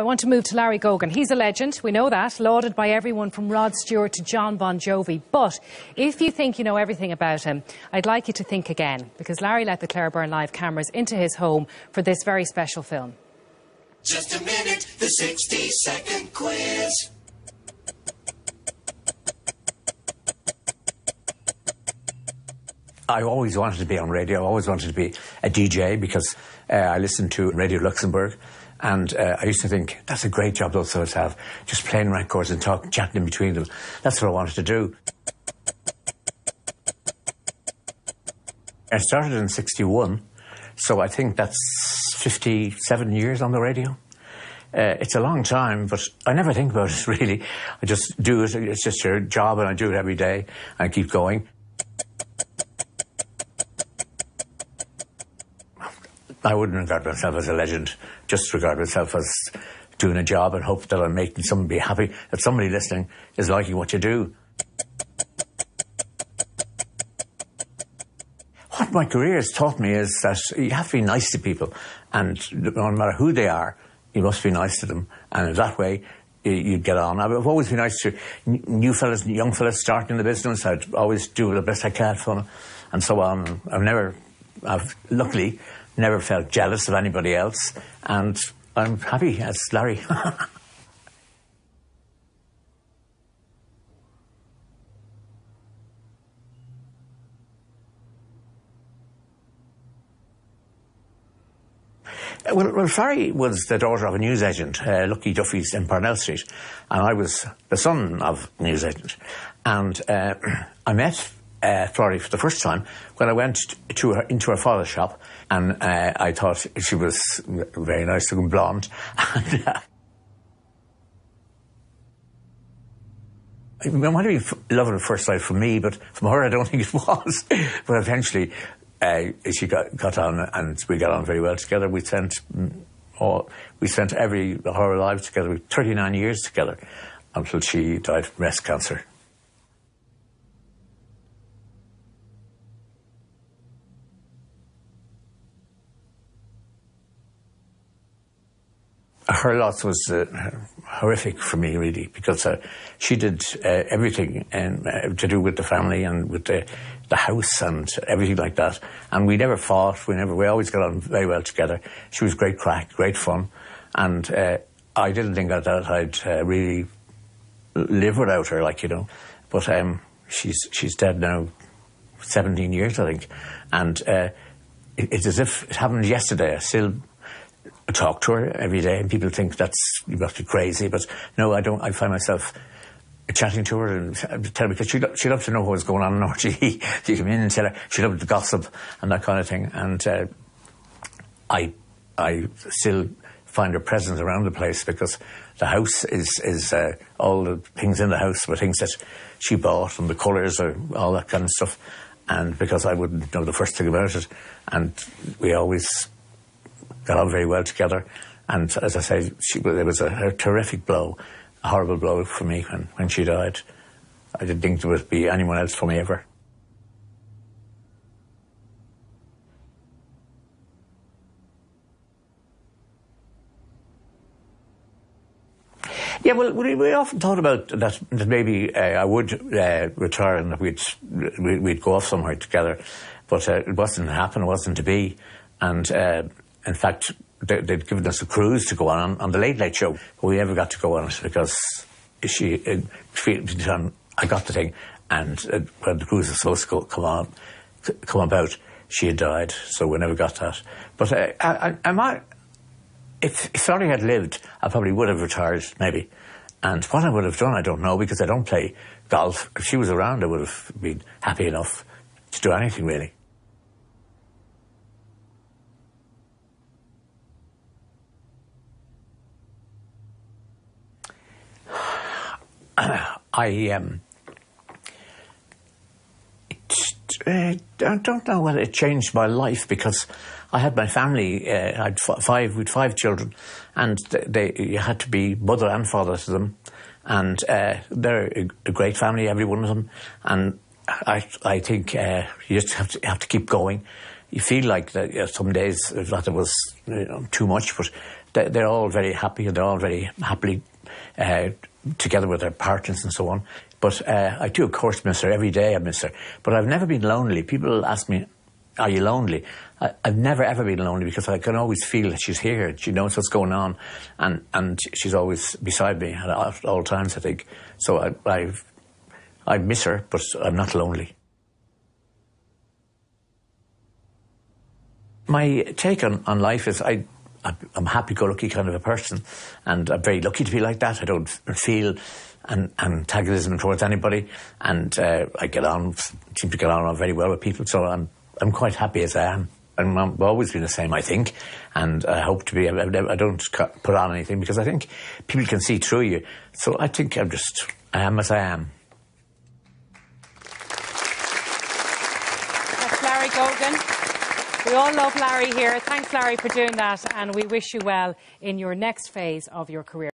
I want to move to Larry Gogan. He's a legend, we know that, lauded by everyone from Rod Stewart to John Bon Jovi. But if you think you know everything about him, I'd like you to think again, because Larry let the Claire Byrne Live cameras into his home for this very special film. Just a minute, the 60-second quiz. I always wanted to be on radio. I always wanted to be a DJ because I listened to Radio Luxembourg. And I used to think, that's a great job those fellas have, just playing records and chatting in between them. That's what I wanted to do. I started in '61, so I think that's 57 years on the radio. It's a long time, but I never think about it, really. I just do it. It's just your job, and I do it every day, and I keep going. I wouldn't regard myself as a legend, just regard myself as doing a job and hope that I'm making someone be happy, that somebody listening is liking what you do. What my career has taught me is that you have to be nice to people, and no matter who they are, you must be nice to them, and that way you get on. I've always been nice to new fellas, young fellas starting in the business. I'd always do the best I can for them, and so on. I've luckily never felt jealous of anybody else, and I'm happy as Larry. Well, Florrie was the daughter of a newsagent, Lucky Duffy's in Parnell Street, and I was the son of a newsagent. And I met Florrie for the first time when I went into her father's shop, and I thought she was very nice looking blonde. And, it might have been love at first sight for me, but from her I don't think it was. But eventually she got on, and we got on very well together. We spent our lives together, 39 years together, until she died from breast cancer. Her loss was horrific for me, really, because she did everything to do with the family and with the house and everything like that. And we never fought. We always got on very well together. She was great crack, great fun, and I didn't think that I'd really live without her, like, you know. But she's dead now, 17 years, I think, and it's as if it happened yesterday. I still talk to her every day, and people think you must be crazy, but no, I don't. I find myself chatting to her and tell her, because she loved to know what was going on in RTE. You come in and tell her, she loved the gossip and that kind of thing, and I still find her presence around the place, because the house is all the things in the house were things that she bought, and the colours or all that kind of stuff, and because I wouldn't know the first thing about it, and we always got on very well together. And as I say, it was a terrific blow, a horrible blow for me when she died. I didn't think there would be anyone else for me ever. Yeah, well, we often thought about that maybe I would retire and that we'd go off somewhere together, but it wasn't to happen, it wasn't to be. And in fact, they'd given us a cruise to go on the Late Late Show. We never got to go on it because I got the thing, and when the cruise was supposed to come about, she had died, so we never got that. But if Florrie had lived, I probably would have retired, maybe. And what I would have done, I don't know, because I don't play golf. If she was around, I would have been happy enough to do anything, really. I don't know whether it changed my life, because I had my family. I had five children, and you had to be mother and father to them, and they're a great family, every one of them. And I think you just have to keep going. You feel like that some days that it was too much, but they're all very happy, and they're all very happily together with their partners and so on. But I do, of course, miss her. Every day I miss her. But I've never been lonely. People ask me, are you lonely? I've never, ever been lonely, because I can always feel that she's here. She knows what's going on, and she's always beside me at all times, I think. So I miss her, but I'm not lonely. My take on life is I'm a happy-go-lucky kind of a person, and I'm very lucky to be like that. I don't feel antagonism towards anybody, and I seem to get on very well with people, so I'm quite happy as I am. And I've always been the same, I think, and I hope to be. I don't put on anything, because I think people can see through you. So I think I am as I am. That's Larry Gogan. We all love Larry here. Thanks, Larry, for doing that, and we wish you well in your next phase of your career.